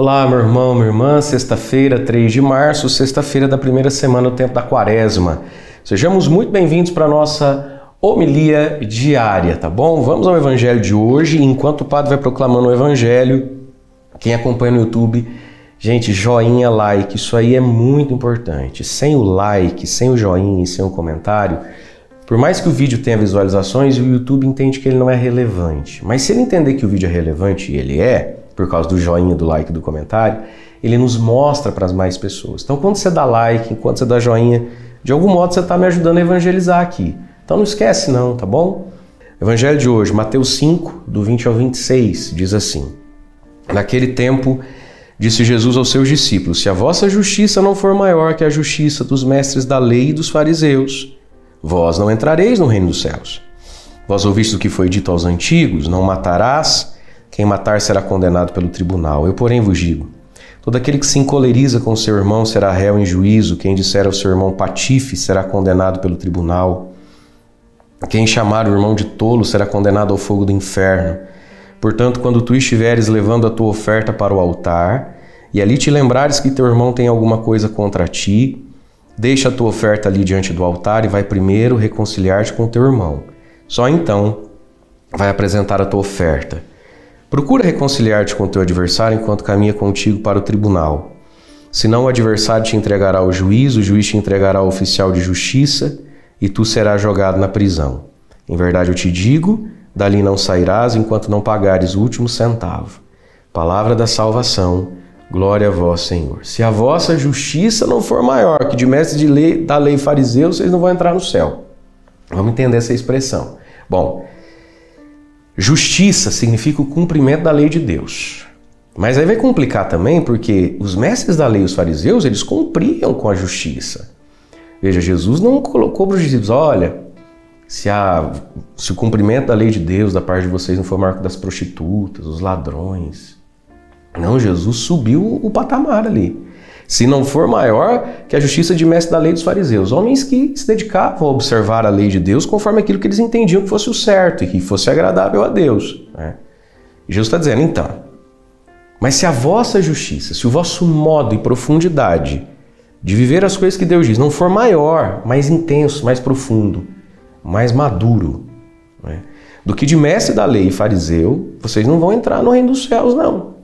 Olá, meu irmão, minha irmã, sexta-feira, 3 de março, sexta-feira da primeira semana do tempo da Quaresma. Sejamos muito bem-vindos para a nossa homilia diária, tá bom? Vamos ao Evangelho de hoje, enquanto o padre vai proclamando o Evangelho, quem acompanha no YouTube, gente, joinha, like, isso aí é muito importante. Sem o like, sem o joinha e sem o comentário, por mais que o vídeo tenha visualizações, o YouTube entende que ele não é relevante. Mas se ele entender que o vídeo é relevante, e ele é, por causa do joinha, do like, do comentário, ele nos mostra para as mais pessoas. Então, quando você dá like, quando você dá joinha, de algum modo você está me ajudando a evangelizar aqui. Então não esquece não, tá bom? Evangelho de hoje, Mateus 5, do 20 ao 26, diz assim: Naquele tempo, disse Jesus aos seus discípulos: Se a vossa justiça não for maior que a justiça dos mestres da lei e dos fariseus, vós não entrareis no reino dos céus. Vós ouvistes o que foi dito aos antigos: Não matarás, quem matar será condenado pelo tribunal. Eu, porém, vos digo: todo aquele que se encoleriza com seu irmão será réu em juízo. Quem disser ao seu irmão patife será condenado pelo tribunal. Quem chamar o irmão de tolo será condenado ao fogo do inferno. Portanto, quando tu estiveres levando a tua oferta para o altar, e ali te lembrares que teu irmão tem alguma coisa contra ti, deixa a tua oferta ali diante do altar e vai primeiro reconciliar-te com teu irmão. Só então vai apresentar a tua oferta. Procura reconciliar-te com teu adversário enquanto caminha contigo para o tribunal. Senão o adversário te entregará ao juiz, o juiz te entregará ao oficial de justiça, e tu serás jogado na prisão. Em verdade eu te digo, dali não sairás enquanto não pagares o último centavo. Palavra da salvação, glória a vós, Senhor. Se a vossa justiça não for maior que de mestres de lei, da lei fariseu, vocês não vão entrar no céu. Vamos entender essa expressão. Bom, justiça significa o cumprimento da lei de Deus. Mas aí vai complicar também porque os mestres da lei e os fariseus, eles cumpriam com a justiça. Veja, Jesus não colocou para os discípulos: olha, se o cumprimento da lei de Deus da parte de vocês não for maior que das prostitutas, os ladrões. Não, Jesus subiu o patamar ali. Se não for maior que a justiça de mestre da lei dos fariseus, homens que se dedicavam a observar a lei de Deus conforme aquilo que eles entendiam que fosse o certo e que fosse agradável a Deus. Né? E Jesus está dizendo, então, mas se a vossa justiça, se o vosso modo e profundidade de viver as coisas que Deus diz não for maior, mais intenso, mais profundo, mais maduro, né, do que de mestre da lei e fariseu, vocês não vão entrar no reino dos céus, não.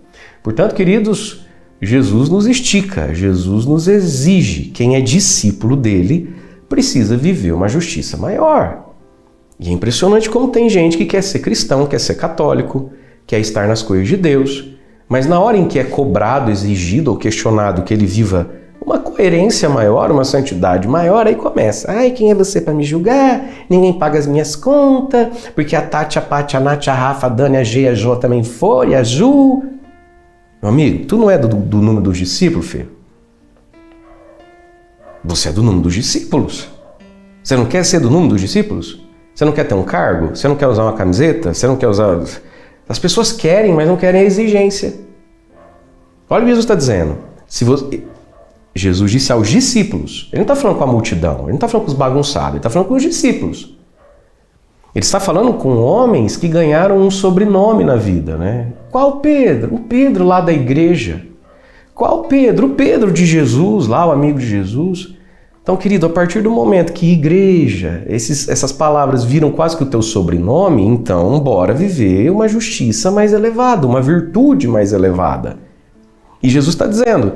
Portanto, queridos, Jesus nos estica, Jesus nos exige. Quem é discípulo dele precisa viver uma justiça maior. E é impressionante como tem gente que quer ser cristão, quer ser católico, quer estar nas coisas de Deus, mas na hora em que é cobrado, exigido ou questionado que ele viva uma coerência maior, uma santidade maior, aí começa. Ai, quem é você para me julgar? Ninguém paga as minhas contas, porque a Tati, a Pati, a Nath, a Rafa, a Dani, a G, a Jo também foram, e a Ju. Meu amigo, tu não é do número dos discípulos, filho? Você é do número dos discípulos. Você não quer ser do número dos discípulos? Você não quer ter um cargo? Você não quer usar uma camiseta? Você não quer usar... As pessoas querem, mas não querem a exigência. Olha o que Jesus está dizendo. Jesus disse aos discípulos. Ele não está falando com a multidão, ele não está falando com os bagunçados, ele está falando com os discípulos. Ele está falando com homens que ganharam um sobrenome na vida, né? Qual Pedro? O Pedro lá da igreja. Qual Pedro? O Pedro de Jesus, lá o amigo de Jesus. Então, querido, a partir do momento que igreja, essas palavras viram quase que o teu sobrenome, então bora viver uma justiça mais elevada, uma virtude mais elevada. E Jesus está dizendo,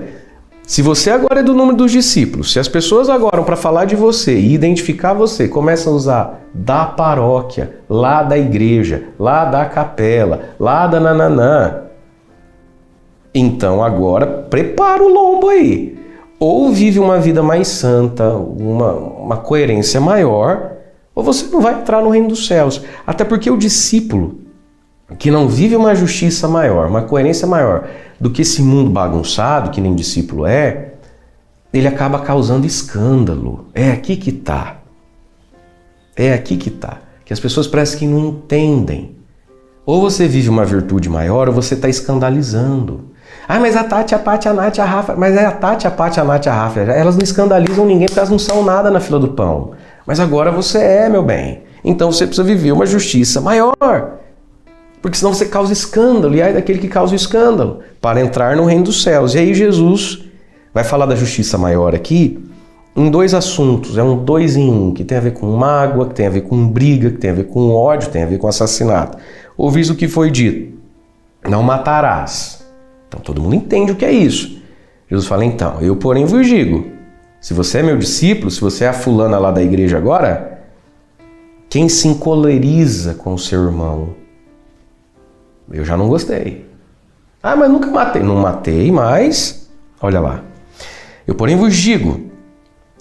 se você agora é do número dos discípulos, se as pessoas agora, para falar de você e identificar você, começam a usar da paróquia, lá da igreja, lá da capela, lá da nananã, então agora prepara o lombo aí. Ou vive uma vida mais santa, uma coerência maior, ou você não vai entrar no reino dos céus. Até porque o discípulo que não vive uma justiça maior, uma coerência maior do que esse mundo bagunçado, que nem discípulo é, ele acaba causando escândalo. É aqui que está. É aqui que está. Que as pessoas parecem que não entendem. Ou você vive uma virtude maior, ou você está escandalizando. Ah, mas a Tati, a Pati, a Nath, a Rafa... Mas é a Tati, a Pati, a Nath, a Rafa. Elas não escandalizam ninguém porque elas não são nada na fila do pão. Mas agora você é, meu bem. Então você precisa viver uma justiça maior. porque senão você causa escândalo, e ai daquele que causa o escândalo, para entrar no reino dos céus. E aí Jesus vai falar da justiça maior aqui em dois assuntos, é um 2 em 1, que tem a ver com mágoa, que tem a ver com briga, que tem a ver com ódio, tem a ver com assassinato. Ouvis o que foi dito, não matarás. Então todo mundo entende o que é isso. Jesus fala, então, eu porém vos digo, se você é meu discípulo, se você é a fulana lá da igreja agora, quem se encoleriza com o seu irmão, eu já não gostei. Ah, mas nunca matei. Não matei, mas, olha lá. Eu porém vos digo,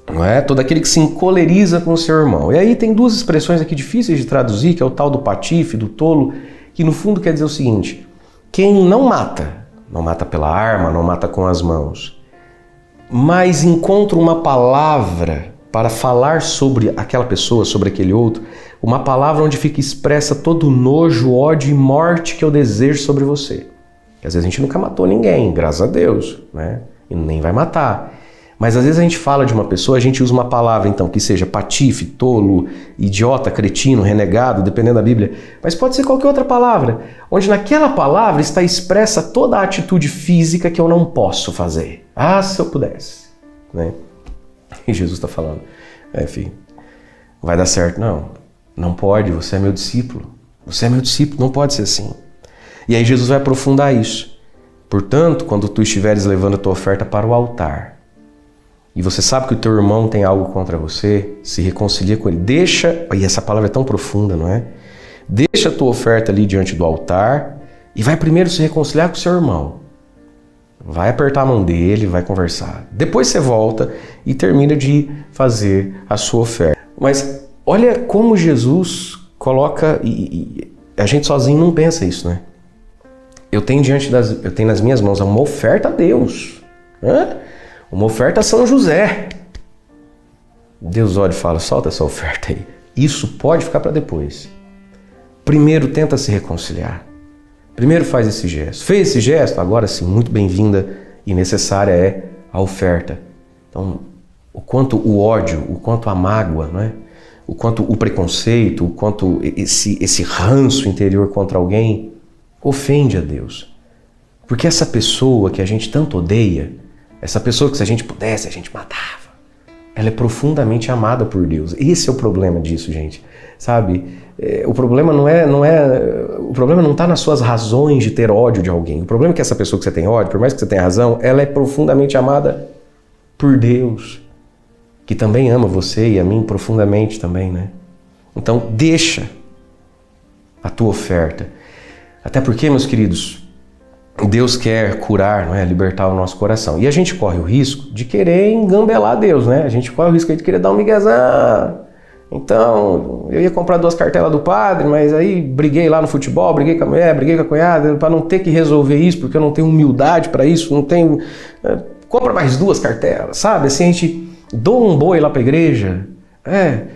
não é? Todo aquele que se encoleriza com o seu irmão. E aí tem duas expressões aqui difíceis de traduzir, que é o tal do patife, do tolo, que no fundo quer dizer o seguinte, quem não mata pela arma, não mata com as mãos, mas encontra uma palavra para falar sobre aquela pessoa, sobre aquele outro, uma palavra onde fica expressa todo o nojo, ódio e morte que eu desejo sobre você. Porque às vezes a gente nunca matou ninguém, graças a Deus, né? E nem vai matar. Mas às vezes a gente fala de uma pessoa, a gente usa uma palavra então que seja patife, tolo, idiota, cretino, renegado, dependendo da Bíblia. Mas pode ser qualquer outra palavra, onde naquela palavra está expressa toda a atitude física que eu não posso fazer. Ah, se eu pudesse, né? E Jesus está falando, filho, não vai dar certo, não pode, você é meu discípulo, não pode ser assim. E aí Jesus vai aprofundar isso. Portanto, quando tu estiveres levando a tua oferta para o altar, e você sabe que o teu irmão tem algo contra você, se reconcilia com ele, deixa, e essa palavra é tão profunda, não é? Deixa a tua oferta ali diante do altar e vai primeiro se reconciliar com o seu irmão. Vai apertar a mão dele, vai conversar. Depois você volta e termina de fazer a sua oferta. Mas olha como Jesus coloca, e a gente sozinho não pensa isso, né? Eu tenho nas minhas mãos uma oferta a Deus, né? Uma oferta a São José. Deus olha e fala, solta essa oferta aí. Isso pode ficar para depois. Primeiro tenta se reconciliar. Primeiro faz esse gesto. Fez esse gesto? Agora sim, muito bem-vinda e necessária é a oferta. Então, o quanto o ódio, o quanto a mágoa, não é? O quanto o preconceito, o quanto esse ranço interior contra alguém ofende a Deus. Porque essa pessoa que a gente tanto odeia, essa pessoa que se a gente pudesse, a gente matava, ela é profundamente amada por Deus. Esse é o problema disso, gente. Sabe? O problema o problema não está nas suas razões de ter ódio de alguém. O problema é que essa pessoa que você tem ódio, por mais que você tenha razão, ela é profundamente amada por Deus, que também ama você e a mim profundamente também, né? Então, deixa a tua oferta. Até porque, meus queridos, Deus quer curar, não é? Libertar o nosso coração. E a gente corre o risco de querer engambelar Deus, né? A gente corre o risco de querer dar um miguezão. Então, eu ia comprar 2 cartelas do padre, mas aí briguei lá no futebol, briguei com a mulher, briguei com a cunhada, para não ter que resolver isso, porque eu não tenho humildade para isso, não tenho... compra mais 2 cartelas, sabe? Assim, a gente doa um boi lá para a igreja,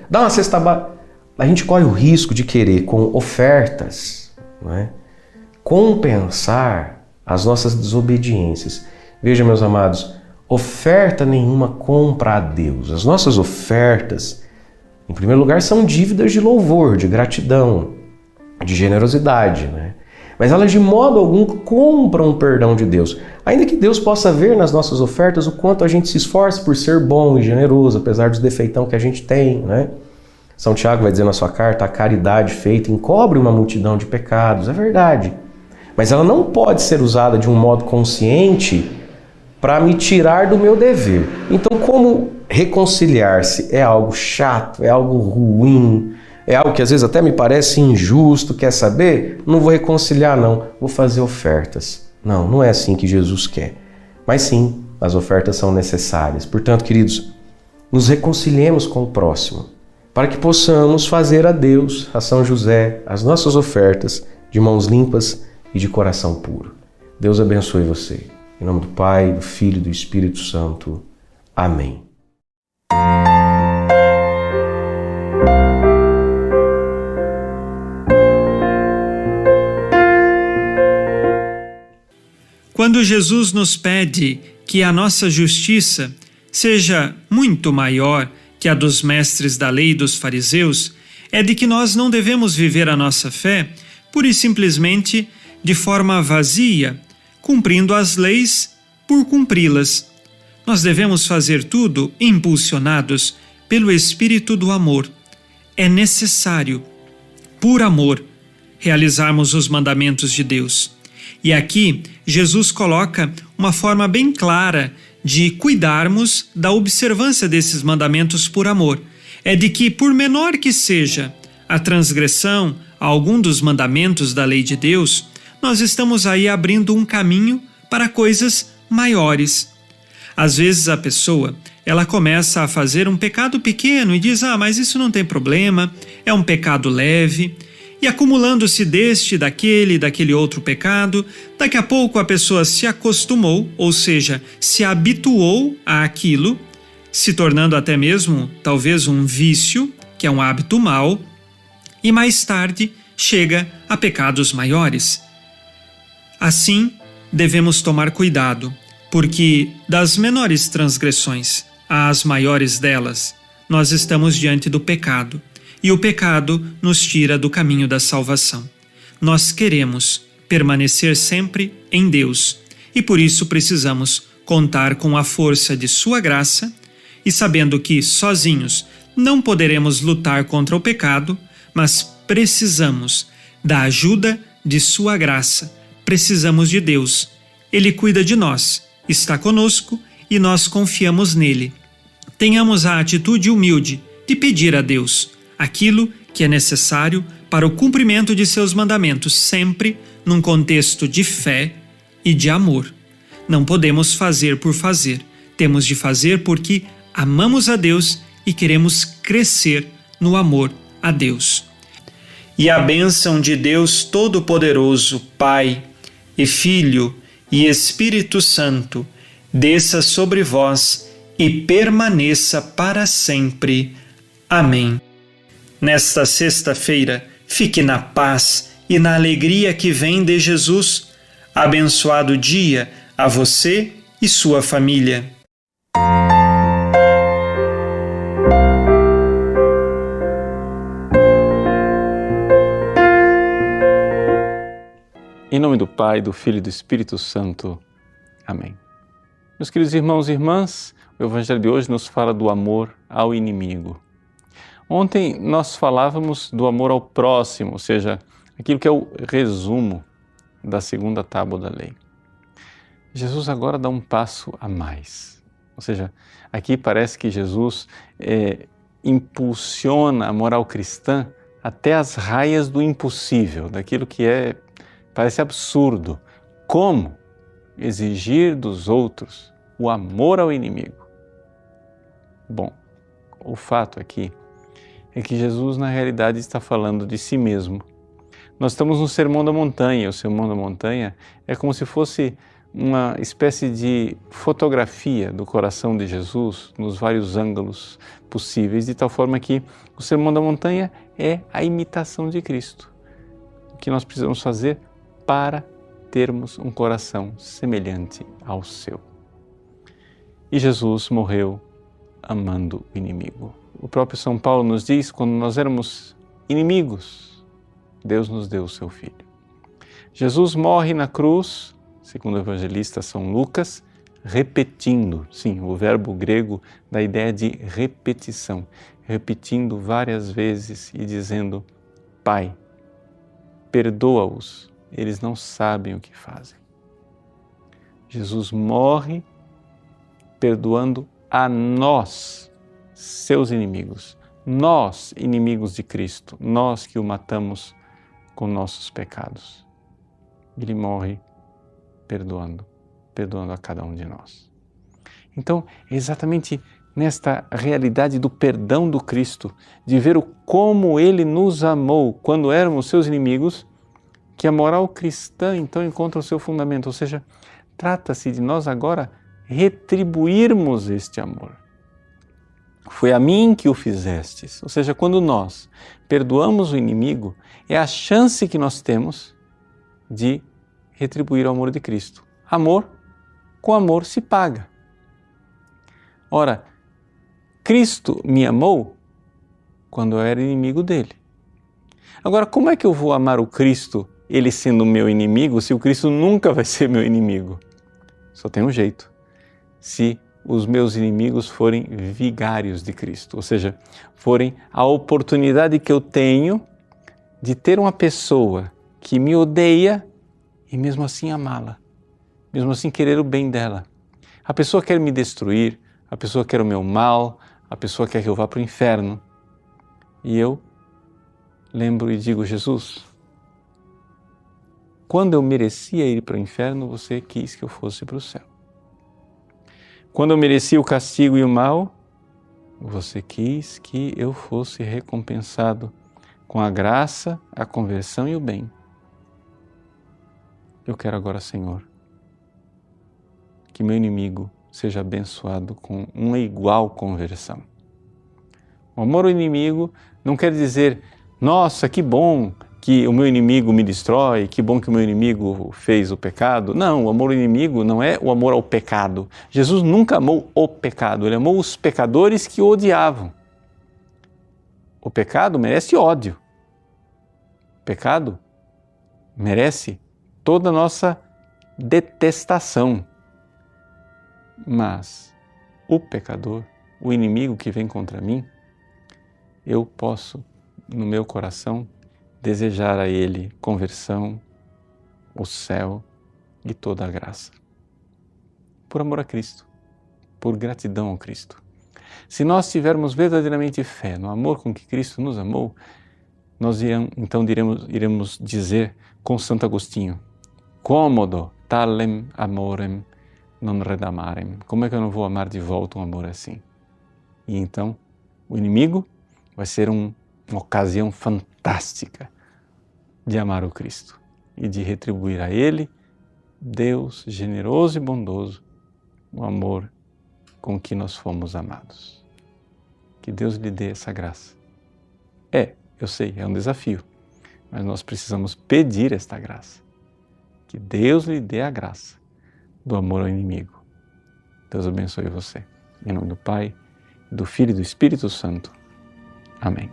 dá uma cesta básica. A gente corre o risco de querer, com ofertas, não é? Compensar as nossas desobediências. Veja, meus amados, oferta nenhuma compra a Deus. As nossas ofertas, em primeiro lugar, são dívidas de louvor, de gratidão, de generosidade, né? Mas elas de modo algum compram o perdão de Deus. Ainda que Deus possa ver nas nossas ofertas o quanto a gente se esforça por ser bom e generoso, apesar dos defeitão que a gente tem, né? São Tiago vai dizer na sua carta, a caridade feita encobre uma multidão de pecados. É verdade. Mas ela não pode ser usada de um modo consciente para me tirar do meu dever. Então, como reconciliar-se é algo chato, é algo ruim, é algo que às vezes até me parece injusto, quer saber? Não vou reconciliar não, vou fazer ofertas. Não é assim que Jesus quer. Mas sim, as ofertas são necessárias. Portanto, queridos, nos reconciliemos com o próximo, para que possamos fazer a Deus, a São José, as nossas ofertas de mãos limpas e de coração puro. Deus abençoe você. Em nome do Pai, do Filho e do Espírito Santo. Amém. Quando Jesus nos pede que a nossa justiça seja muito maior que a dos mestres da lei e dos fariseus, é de que nós não devemos viver a nossa fé pura e simplesmente de forma vazia, cumprindo as leis por cumpri-las. Nós devemos fazer tudo impulsionados pelo Espírito do amor. É necessário, por amor, realizarmos os mandamentos de Deus. E aqui, Jesus coloca uma forma bem clara de cuidarmos da observância desses mandamentos por amor. É de que, por menor que seja a transgressão a algum dos mandamentos da lei de Deus, nós estamos aí abrindo um caminho para coisas maiores. Às vezes a pessoa, ela começa a fazer um pecado pequeno e diz, mas isso não tem problema, é um pecado leve. E acumulando-se daquele outro pecado, daqui a pouco a pessoa se acostumou, ou seja, se habituou àquilo, se tornando até mesmo, talvez, um vício, que é um hábito mau, e mais tarde chega a pecados maiores. Assim, devemos tomar cuidado, porque das menores transgressões às maiores delas, nós estamos diante do pecado. E o pecado nos tira do caminho da salvação. Nós queremos permanecer sempre em Deus e por isso precisamos contar com a força de Sua graça e sabendo que sozinhos não poderemos lutar contra o pecado, mas precisamos da ajuda de Sua graça. Precisamos de Deus. Ele cuida de nós, está conosco e nós confiamos nele. Tenhamos a atitude humilde de pedir a Deus aquilo que é necessário para o cumprimento de seus mandamentos, sempre num contexto de fé e de amor. Não podemos fazer por fazer, temos de fazer porque amamos a Deus e queremos crescer no amor a Deus. E a bênção de Deus Todo-Poderoso, Pai e Filho e Espírito Santo, desça sobre vós e permaneça para sempre. Amém. Nesta sexta-feira, fique na paz e na alegria que vem de Jesus. Abençoado dia a você e sua família. Em nome do Pai, do Filho e do Espírito Santo. Amém. Meus queridos irmãos e irmãs, o Evangelho de hoje nos fala do amor ao inimigo. Ontem nós falávamos do amor ao próximo, ou seja, aquilo que é o resumo da segunda tábua da lei. Jesus agora dá um passo a mais, ou seja, aqui parece que Jesus impulsiona a moral cristã até as raias do impossível, daquilo que parece absurdo. Como exigir dos outros o amor ao inimigo? Bom, o fato aqui é que Jesus, na realidade, está falando de si mesmo. Nós estamos no Sermão da Montanha. O Sermão da Montanha é como se fosse uma espécie de fotografia do coração de Jesus nos vários ângulos possíveis, de tal forma que o Sermão da Montanha é a imitação de Cristo. O que nós precisamos fazer para termos um coração semelhante ao seu. E Jesus morreu amando o inimigo. O próprio São Paulo nos diz, quando nós éramos inimigos, Deus nos deu o seu Filho. Jesus morre na cruz, segundo o evangelista São Lucas, repetindo, sim, o verbo grego dá a ideia de repetição, repetindo várias vezes e dizendo, Pai, perdoa-os, eles não sabem o que fazem. Jesus morre perdoando a nós, seus inimigos, nós, inimigos de Cristo, nós que o matamos com nossos pecados. Ele morre perdoando a cada um de nós. Então, é exatamente nesta realidade do perdão do Cristo, de ver como Ele nos amou quando éramos seus inimigos, que a moral cristã então encontra o seu fundamento, ou seja, trata-se de nós agora retribuirmos este amor. Foi a mim que o fizestes, ou seja, quando nós perdoamos o inimigo, é a chance que nós temos de retribuir o amor de Cristo. Amor com amor se paga. Ora, Cristo me amou quando eu era inimigo dele. Agora, como é que eu vou amar o Cristo, ele sendo meu inimigo, se o Cristo nunca vai ser meu inimigo? Só tem um jeito. Se os meus inimigos forem vigários de Cristo, ou seja, forem a oportunidade que eu tenho de ter uma pessoa que me odeia e mesmo assim amá-la, mesmo assim querer o bem dela. A pessoa quer me destruir, a pessoa quer o meu mal, a pessoa quer que eu vá para o inferno. E eu lembro e digo: Jesus, quando eu merecia ir para o inferno, você quis que eu fosse para o céu. Quando eu merecia o castigo e o mal, você quis que eu fosse recompensado com a graça, a conversão e o bem. Eu quero agora, Senhor, que meu inimigo seja abençoado com uma igual conversão. O amor ao inimigo não quer dizer, nossa, que bom que o meu inimigo me destrói, que bom que o meu inimigo fez o pecado. Não, o amor ao inimigo não é o amor ao pecado. Jesus nunca amou o pecado, ele amou os pecadores que o odiavam. O pecado merece ódio. O pecado merece toda a nossa detestação. Mas o pecador, o inimigo que vem contra mim, eu posso, no meu coração, desejar a ele conversão, o céu e toda a graça. Por amor a Cristo, por gratidão ao Cristo. Se nós tivermos verdadeiramente fé no amor com que Cristo nos amou, nós iremos dizer com Santo Agostinho: Quomodo talem amorem non redamarem. Como é que eu não vou amar de volta um amor assim? E então, o inimigo vai ser uma ocasião fantástica de amar o Cristo e de retribuir a Ele, Deus generoso e bondoso, o amor com que nós fomos amados. Que Deus lhe dê essa graça. Eu sei, é um desafio, mas nós precisamos pedir esta graça. Que Deus lhe dê a graça do amor ao inimigo. Deus abençoe você. Em nome do Pai, do Filho e do Espírito Santo. Amém.